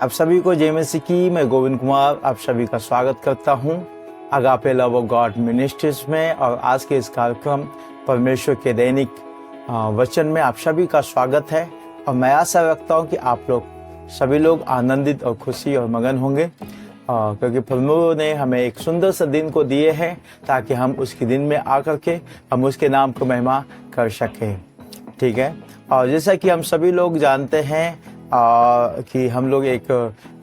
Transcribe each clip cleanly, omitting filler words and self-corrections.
आप सभी को जय मसीह की। मैं गोविंद कुमार आप सभी का स्वागत करता हूं agape love of God ministries में। और आज के इस कार्यक्रम परमेश्वर के दैनिक वचन में आप सभी का स्वागत है। और मैं आशा रखता हूं कि आप लोग सभी लोग आनंदित और खुशी और मगन होंगे, क्योंकि प्रभु ने हमें एक सुंदर सा दिन को दिए हैं ताकि हम उसके दिन में आकर के हम उसके नाम को महिमा कर सकें। ठीक है। और जैसा कि हम सभी लोग जानते हैं कि हम लोग एक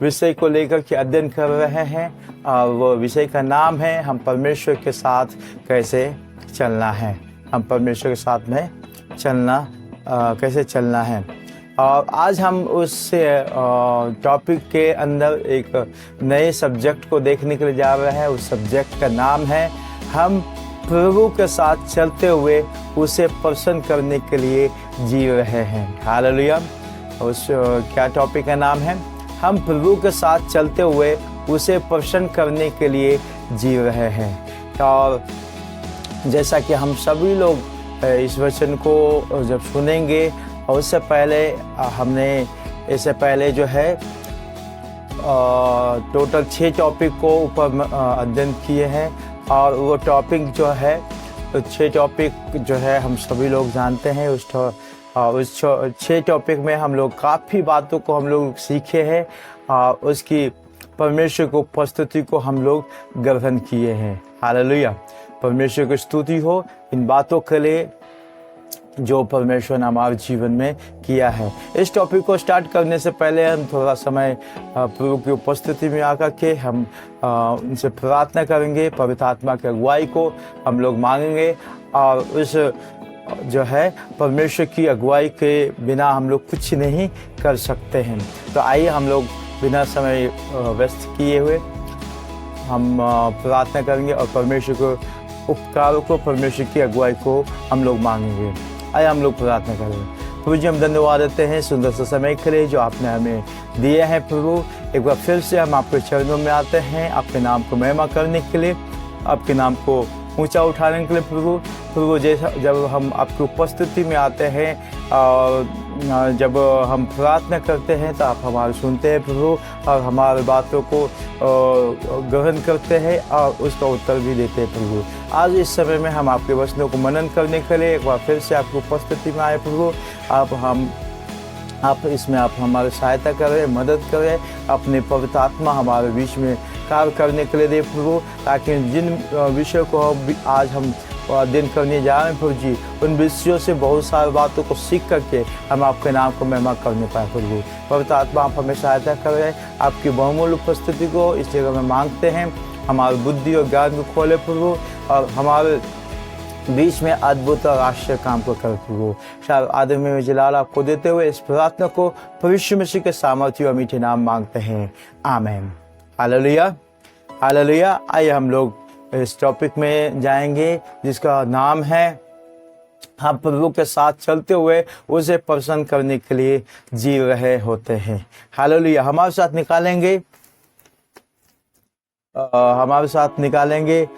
विषय को लेकर के अध्ययन कर रहे हैं, और वो विषय का नाम है हम परमेश्वर के साथ कैसे चलना है। हम परमेश्वर के साथ में चलना कैसे चलना है। और आज हम उस टॉपिक के अंदर एक नए सब्जेक्ट को देखने के लिए जा रहे हैं। उस सब्जेक्ट का नाम है हम प्रभु के साथ चलते हुए उसे प्रसन्न करने के लिए जी रहे हैं। हालेलुया। उस क्या टॉपिक का नाम है हम प्रभु के साथ चलते हुए उसे प्रसन्न करने के लिए जी रहे हैं। और जैसा कि हम सभी लोग इस वचन को जब सुनेंगे, और उससे पहले हमने इससे पहले जो है टोटल 6 टॉपिक को ऊपर अध्ययन किए हैं। और वो टॉपिक जो है 6 टॉपिक जो है हम सभी लोग जानते हैं। उस 6 टॉपिक में हम लोग काफ़ी बातों को हम लोग सीखे हैं, और उसकी परमेश्वर को प्रस्तुति को हम लोग ग्रहण किए हैं। हालेलुया। परमेश्वर की स्तुति हो इन बातों के लिए जो परमेश्वर ने हमारे जीवन में किया है। इस टॉपिक को स्टार्ट करने से पहले हम थोड़ा समय प्रभु की उपस्थिति में आकर के हम उनसे प्रार्थना करेंगे। पवित्र आत्मा की अगुवाई को हम लोग मांगेंगे, और उस जो है परमेश्वर की अगुवाई के बिना हम लोग कुछ नहीं कर सकते हैं। तो आइए हम लोग बिना समय व्यस्त किए हुए हम प्रार्थना करेंगे और परमेश्वर को उपकारों को, परमेश्वर की अगुवाई को हम लोग मांगेंगे। आइए हम लोग प्रार्थना करेंगे। प्रभु जी, हम धन्यवाद देते हैं सुंदर सा समय के लिए जो आपने हमें दिए हैं। प्रभु एक बार फिर से हम आपके चरणों में आते हैं आपके नाम को महिमा करने के लिए, आपके नाम को ऊंचा उठाने के लिए। प्रभु जैसा जब हम आपकी उपस्थिति में आते हैं और जब हम प्रार्थना करते हैं तो आप हमारे सुनते हैं प्रभु, और हमारी बातों को ग्रहण करते हैं और उसका उत्तर भी देते हैं प्रभु। आज इस समय में हम आपके वचनों को मनन करने के लिए एक बार फिर से आपकी उपस्थिति में आए प्रभु। आप इसमें आप हमारी सहायता करें, मदद करें। अपने पवित्र आत्मा हमारे बीच में कार्य करने के लिए दे प्रभु, ताकि जिन विषयों को आज हम अध्ययन करने जा रहे हैं प्रभु जी, उन विषयों से बहुत सारी बातों को सीख करके हम आपके नाम को महिमा करने पाए प्रभु। पवित्र आत्मा आप हमें सहायता करें। आपकी बहुमूल्य उपस्थिति को इस जगह में मांगते हैं। हमारी बुद्धि और ज्ञान को खोले प्रभु, और हमारे बीच में अद्भुत और आश्चर्य काम को कर प्रभु। शायद आदम में जलाल आपको देते हुए इस प्रार्थना को भविष्य मसीह के सामर्थ्य और मीठे नाम मांगते हैं। आमीन। हालेलुया। हालेलुया। आइए हम लोग इस टॉपिक में जाएंगे जिसका नाम है हम प्रभु के साथ चलते हुए उसे प्रसन्न करने के लिए जी रहे होते हैं। हालेलुया। हमारे साथ निकालेंगे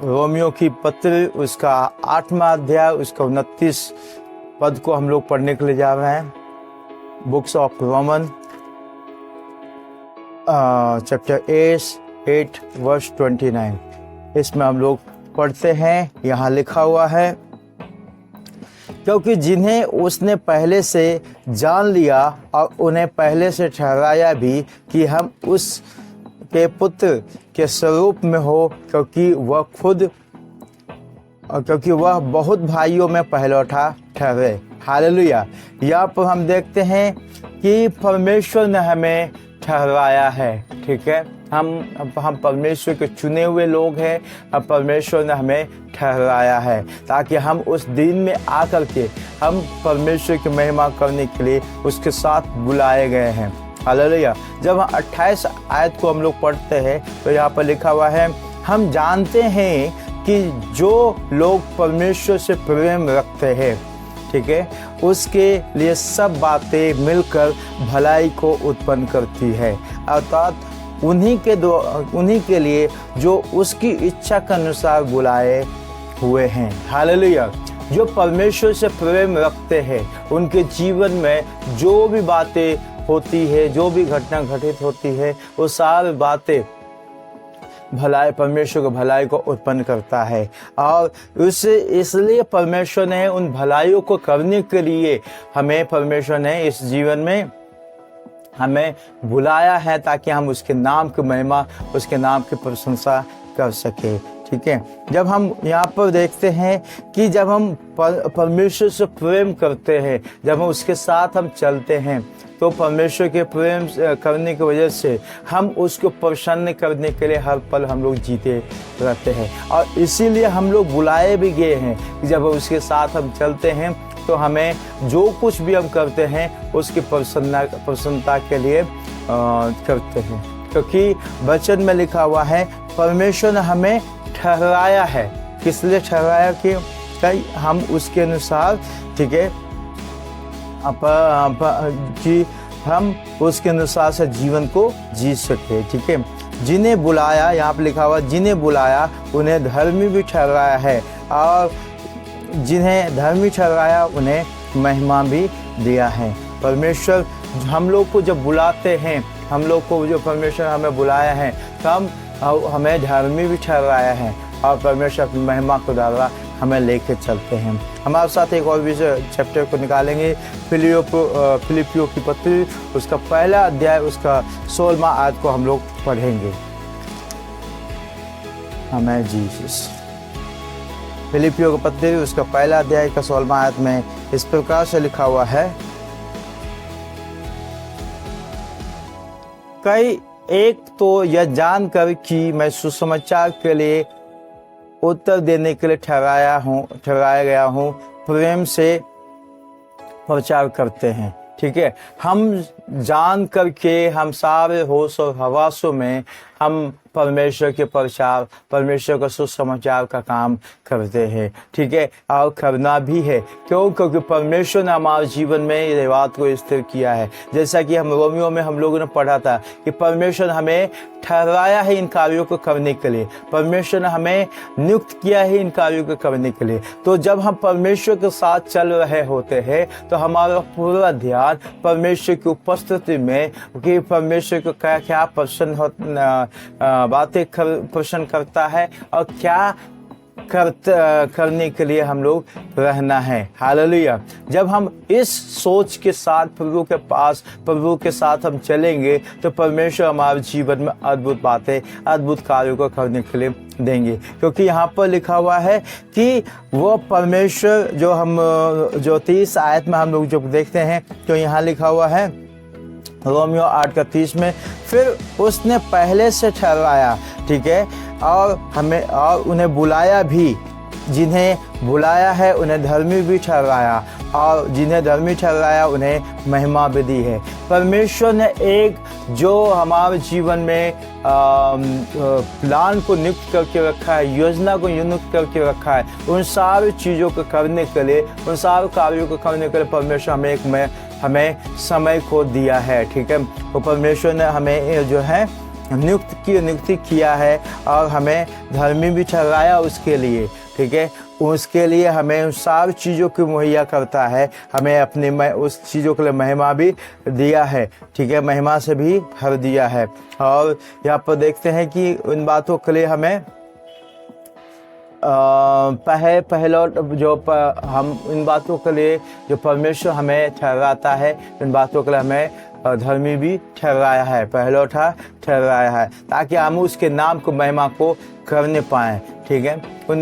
रोमियो की पत्र उसका 8वां अध्याय उसका 29 पद को हम लोग पढ़ने के लिए जा रहे हैं। Books of Roman chapter 8 verse 29। इसमें हम लोग पढ़ते हैं। यहाँ लिखा हुआ है, क्योंकि जिन्हें उसने पहले से जान लिया और उन्हें पहले से ठहराया भी कि हम उस के पुत्र के स्वरूप में हो, क्योंकि वह बहुत भाइयों में पहलौठा ठहरे। हालेलुया। यहाँ पर हम देखते हैं कि परमेश्वर ने हमें ठहराया है। ठीक है। हम परमेश्वर के चुने हुए लोग हैं। अब परमेश्वर ने हमें ठहराया है ताकि हम उस दिन में आकर के हम परमेश्वर की महिमा करने के लिए उसके साथ बुलाए गए हैं। हालेलुया। जब 28 आयत को हम लोग पढ़ते हैं तो यहाँ पर लिखा हुआ है, हम जानते हैं कि जो लोग परमेश्वर से प्रेम रखते हैं, ठीक है, उसके लिए सब बातें मिलकर भलाई को उत्पन्न करती है, अर्थात उन्हीं के लिए जो उसकी इच्छा के अनुसार बुलाए हुए हैं। हालेलुया। जो परमेश्वर से प्रेम रखते हैं उनके जीवन में जो भी बातें होती है, जो भी घटना घटित होती है, वो सारी बातें भलाई, परमेश्वर की भलाई को उत्पन्न करता है। और इसलिए परमेश्वर ने उन भलाइयों को करने के लिए परमेश्वर ने इस जीवन में हमें बुलाया है, ताकि हम उसके नाम की महिमा, उसके नाम की प्रशंसा कर सके। ठीक है, जब हम यहाँ पर देखते हैं कि जब हम परमेश्वर से प्रेम करते हैं, जब हम उसके साथ हम चलते हैं, तो परमेश्वर के प्रेम करने की वजह से हम उसको प्रसन्न करने के लिए हर पल हम लोग जीते रहते हैं। और इसीलिए हम लोग बुलाए भी गए हैं कि जब उसके साथ हम चलते हैं तो हमें जो कुछ भी हम करते हैं उसकी प्रसन्नता के लिए करते हैं, क्योंकि वचन में लिखा हुआ है परमेश्वर ने हमें ठहराया है। किस लिए ठहराया? कि हम उसके अनुसार, ठीक है, कि हम उसके अनुसार से जीवन को जी सके। ठीक है, जिन्हें बुलाया, यहाँ पर लिखा हुआ जिन्हें बुलाया उन्हें धर्मी भी ठहराया है, और जिन्हें धर्मी ठहराया उन्हें महिमा भी दिया है। परमेश्वर हम लोग को जब बुलाते हैं, हम लोग को जो परमेश्वर हमें बुलाया है, तो हमें धर्मी भी ठहराया है, और परमेश्वर अपनी महिमा को द्वारा हमें लेके चलते हैं। हमारे साथ एक और भी चैप्टर को निकालेंगे, फिलिपियों की पत्री, उसका पहला अध्याय, उसका 16वां आयत को हम लोग पढ़ेंगे। हमें जीसस फिलिपियों की पत्री, उसका पहला अध्याय का 16वां आयत में इस प्रकार से लिखा हुआ है, कई एक तो यह जानकर कि मैं सुसमाचार के लिए उत्तर देने के लिए ठहराया गया हूँ, प्रेम से प्रचार करते हैं। ठीक है, हम जान करके, हम सारे होश और हवासों में हम परमेश्वर के प्रचार, परमेश्वर का सुसमाचार का काम करते हैं। ठीक है, और करना भी है। क्यों? क्योंकि परमेश्वर ने हमारे जीवन में ये बात को स्थिर किया है। जैसा कि हम रोमियो में हम लोगों ने पढ़ा था कि परमेश्वर हमें ठहराया है इन कार्यों को करने के लिए, परमेश्वर ने हमें नियुक्त किया है इन कार्यों को करने के लिए। तो जब हम परमेश्वर के साथ चल रहे होते हैं तो हमारा पूरा ध्यान परमेश्वर की उपस्थिति में, कि परमेश्वर को क्या बातें प्रसन्न करता है और क्या करने के लिए हम लोग रहना है। हालेलुया। जब हम इस सोच के साथ प्रभु के साथ हम चलेंगे तो परमेश्वर हमारे जीवन में अद्भुत बातें, अद्भुत कार्यों को करने के लिए देंगे। क्योंकि यहाँ पर लिखा हुआ है कि वो परमेश्वर जो 30 आयत में हम लोग जो देखते हैं, तो यहाँ लिखा हुआ है रोमियो 8:30 में, फिर उसने पहले से ठहराया, ठीक है, और उन्हें बुलाया भी, जिन्हें बुलाया है उन्हें धर्मी भी ठहराया, और जिन्हें धर्मी ठहराया उन्हें महिमा भी दी है। परमेश्वर ने एक जो हमारे जीवन में प्लान को नियुक्त करके रखा है, योजना को नियुक्त करके रखा है, उन सारी चीज़ों को करने के लिए, उन सारे कार्यों को करने के लिए परमेश्वर हमें समय को दिया है। ठीक है, तो परमेश्वर ने हमें जो है नियुक्ति किया है और हमें धर्मी भी ठहराया उसके लिए। ठीक है, उसके लिए हमें उन सारी चीज़ों की मुहैया करता है, हमें अपनी उस चीज़ों के लिए महिमा भी दिया है। ठीक है, महिमा से भी भर दिया है। और यहाँ पर देखते हैं कि उन बातों के लिए हमें हम इन बातों के लिए जो परमेश्वर हमें ठहराता है, इन बातों के लिए हमें धर्मी भी ठहराया है, ठहराया है, ताकि हम उसके नाम को महिमा को करने पाएँ। ठीक है,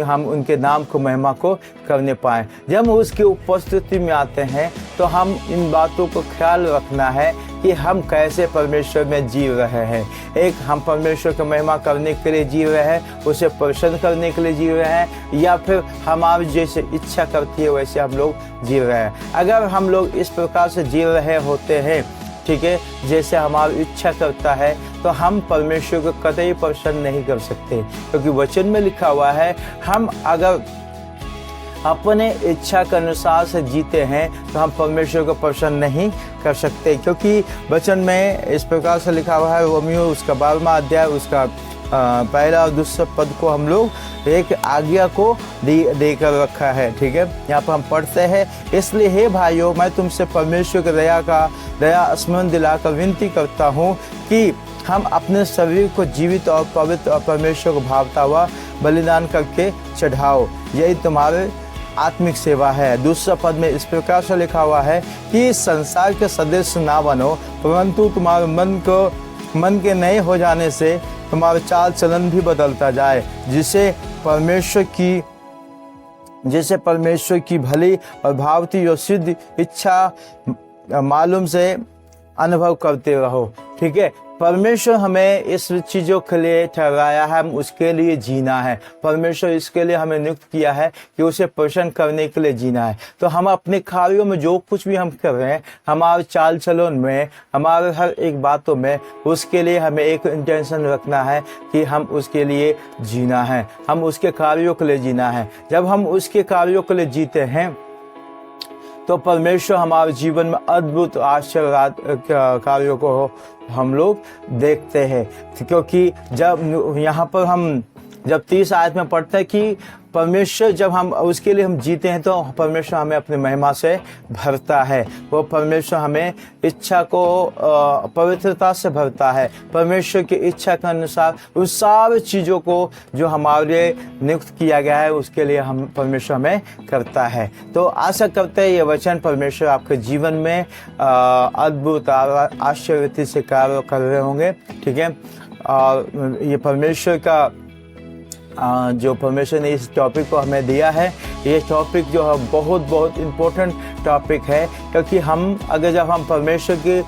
हम उनके नाम को महिमा को करने पाएँ। जब हम उसकी उपस्थिति में आते हैं तो हम इन बातों को ख्याल रखना है कि हम कैसे परमेश्वर में जी रहे हैं। एक, हम परमेश्वर की महिमा करने के लिए जी रहे हैं, उसे प्रसन्न करने के लिए जी रहे हैं, या फिर हमारी जैसे इच्छा करती है वैसे हम लोग जी रहे हैं। अगर हम लोग इस प्रकार से जी रहे होते हैं, ठीक है, जैसे हमारी इच्छा करता है, तो हम परमेश्वर को कतई प्रसन्न नहीं कर सकते। क्योंकि वचन में लिखा हुआ है, हम अगर अपने इच्छा के अनुसार से जीते हैं तो हम परमेश्वर को प्रसन्न नहीं कर सकते। क्योंकि वचन में इस प्रकार से लिखा हुआ है, रोमियो उसका 12वां अध्याय उसका पहला और दूसरा पद को हम लोग एक आज्ञा को देकर रखा है। ठीक है, यहाँ पर हम पढ़ते हैं, इसलिए हे भाइयों, मैं तुमसे परमेश्वर की दया स्मरण दिलाकर विनती करता हूँ कि हम अपने शरीर को जीवित और पवित्र और परमेश्वर को भावता हुआ बलिदान करके चढ़ाओ, यही तुम्हारे आत्मिक सेवा है। दूसरा पद में इस प्रकार से लिखा हुआ है कि संसार के सदस्य ना बनो, परंतु तुम्हारे मन के नए हो जाने से तुम्हारा चाल चलन भी बदलता जाए, जिसे परमेश्वर की भली और भावती और सिद्ध इच्छा मालूम से अनुभव करते रहो। ठीक है, परमेश्वर हमें इस चीज़ों के लिए ठहराया है, हम उसके लिए जीना है। परमेश्वर इसके लिए हमें नियुक्त किया है कि उसे प्रसन्न करने के लिए जीना है। तो हम अपने कार्यों में जो कुछ भी हम कर रहे हैं, हमारे चाल चलन में, हमारे हर एक बातों में, उसके लिए हमें एक इंटेंशन रखना है कि हम उसके लिए जीना है, हम उसके कार्यों के लिए जीना है। जब हम उसके कार्यों के लिए जीते हैं तो परमेश्वर हमारे जीवन में अद्भुत आश्चर्य कार्यों को हम लोग देखते हैं। क्योंकि जब यहाँ पर हम जब 30 आयत में पढ़ते हैं कि परमेश्वर जब हम उसके लिए हम जीते हैं तो परमेश्वर हमें अपनी महिमा से भरता है। वो परमेश्वर हमें इच्छा को पवित्रता से भरता है। परमेश्वर की इच्छा के अनुसार उस सारी चीज़ों को जो हमारे लिए नियुक्त किया गया है उसके लिए हम परमेश्वर हमें करता है। तो आशा करते हैं ये वचन परमेश्वर आपके जीवन में अद्भुत आश्चर्य से कार्य कर रहे होंगे। ठीक है, और ये परमेश्वर का जो परमेश्वर ने इस टॉपिक को हमें दिया है, ये टॉपिक जो है बहुत इम्पोर्टेंट टॉपिक है। क्योंकि हम जब हम परमेश्वर के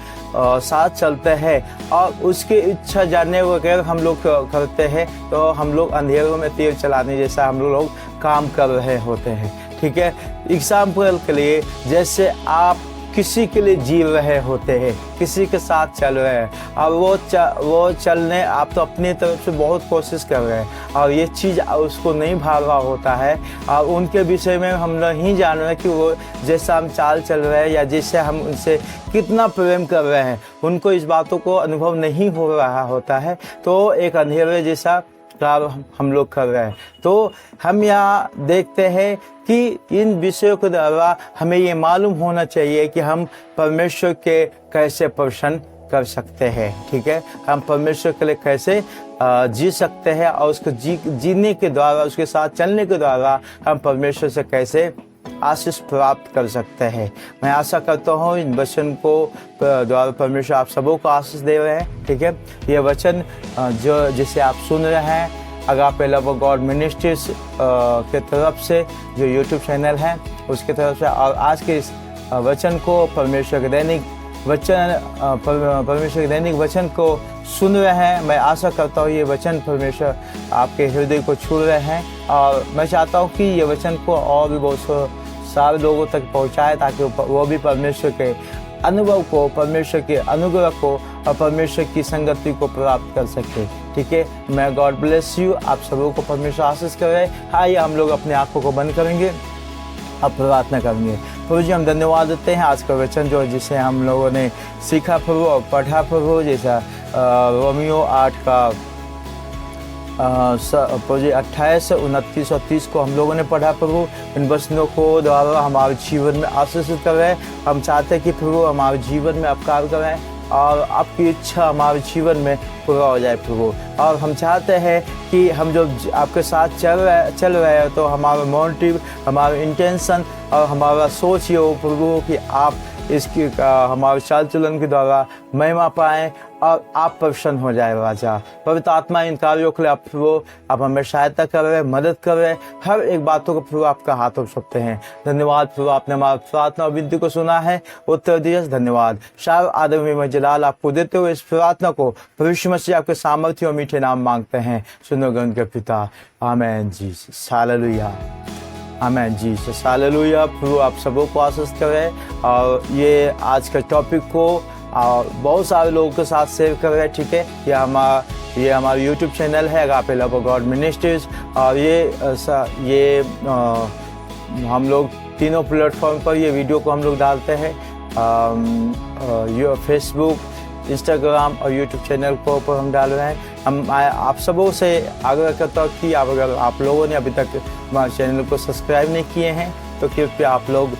साथ चलते हैं और उसकी इच्छा जानने वगैरह हम लोग करते हैं तो हम लोग अंधेरों में तीर चलाने जैसा हम लोग काम कर रहे होते हैं। ठीक है, एग्जाम्पल के लिए जैसे आप किसी के लिए जी रहे होते हैं, किसी के साथ चल रहे हैं और वो चलने आप तो अपनी तरफ से बहुत कोशिश कर रहे हैं और ये चीज़ उसको नहीं भाग रहा होता है और उनके विषय में हम नहीं जान रहे कि वो जैसा हम चाल चल रहे हैं या जैसे हम उनसे कितना प्रेम कर रहे हैं, उनको इस बातों को अनुभव नहीं हो रहा होता है। तो एक अंधेरे जैसा कार्य हम लोग कर रहे हैं। तो हम यहाँ देखते हैं कि इन विषयों के द्वारा हमें ये मालूम होना चाहिए कि हम परमेश्वर के कैसे प्रसन्न कर सकते हैं। ठीक है, हम परमेश्वर के लिए कैसे जी सकते हैं और उसको जीने के द्वारा, उसके साथ चलने के द्वारा हम परमेश्वर से कैसे आशीष प्राप्त कर सकते हैं। मैं आशा करता हूँ इन वचन को द्वारा परमेश्वर आप सबों को आशीष दे रहे हैं। ठीक है, ये वचन जो जिसे आप सुन रहे हैं agape love of God ministries के तरफ से जो यूट्यूब चैनल है उसके तरफ से, और आज के इस वचन को परमेश्वर के दैनिक वचन को सुन रहे हैं। मैं आशा करता हूँ ये वचन परमेश्वर आपके हृदय को छू रहे हैं और मैं चाहता हूँ कि ये वचन को और भी बहुत सारे लोगों तक पहुँचाए ताकि वो भी परमेश्वर के अनुभव को, परमेश्वर के अनुग्रह को और परमेश्वर की संगति को प्राप्त कर सके। ठीक है, मैं गॉड ब्लेस यू, आप सबों को परमेश्वर आशीष करे। आइए हम लोग अपने आंखों को बंद करेंगे, अब प्रार्थना करेंगे। प्रभु जी, हम धन्यवाद देते हैं आज का वचन जो जिसे हम लोगों ने सीखा प्रभु और पढ़ा प्रभु, जैसा रोमियो 8 का 28, 29 और 30 को हम लोगों ने पढ़ा प्रभु। इन वचनों को द्वारा हमारे जीवन में आशीषित करें। हम चाहते हैं कि प्रभु हमारे जीवन में आप कार्य करें और आपकी इच्छा हमारे जीवन में पूरा हो जाए प्रभु। और हम चाहते हैं कि हम जो आपके साथ चल रहे हैं तो हमारा मोटिव, हमारा इंटेंशन और हमारा सोच ये हो प्रभु कि आप इसकी हमारे चाल चलन के द्वारा महिमा पाएँ और आप प्रसन्न हो जाए राजा। पवित्र आत्मा इन कार्यों के लिए आप हमें सहायता कर रहे, मदद कर रहे, हर एक बातों को प्रभु आपका हाथ उठ सकते हैं। धन्यवाद प्रभु, आपने हमारी प्रार्थना और विनती को सुना है, उत्तर दिया, धन्यवाद। शायद आदम में जलाल आपको देते हुए इस प्रार्थना को भविष्य में से आपके सामर्थ्य और मीठे नाम मांगते हैं, सुनोगे उनके पिता। आमीन जीसस, हालेलुया, आमीन जीसस, हालेलुया। प्रभु आप सबों को आशीष करें और ये आज के टॉपिक को और बहुत सारे लोगों के साथ शेयर कर रहे हैं। ठीक है, ये हमारा यूट्यूब चैनल है agape love of God ministries और ये हम लोग तीनों प्लेटफॉर्म पर ये वीडियो को हम लोग डालते हैं। फेसबुक, इंस्टाग्राम और यूट्यूब चैनल को ऊपर हम डाल रहे हैं। आप सबों से आग्रह करता हूँ कि अगर आप लोगों ने अभी तक हमारे चैनल को सब्सक्राइब नहीं किए हैं तो कृपया आप लोग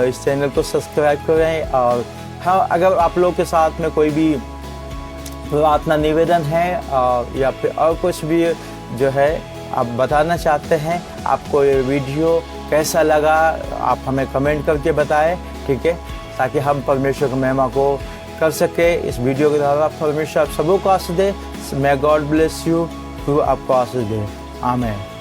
इस चैनल को सब्सक्राइब करें। और हाँ, अगर आप लोग के साथ में कोई भी प्रार्थना निवेदन है या फिर और कुछ भी जो है आप बताना चाहते हैं, आपको ये वीडियो कैसा लगा आप हमें कमेंट करके बताएं, ठीक है, ताकि हम परमेश्वर की महिमा को कर सके। इस वीडियो के द्वारा परमेश्वर आप सबों को आशीष दे। मे गॉड ब्लेस यू, आपको आशीष दे। आमीन।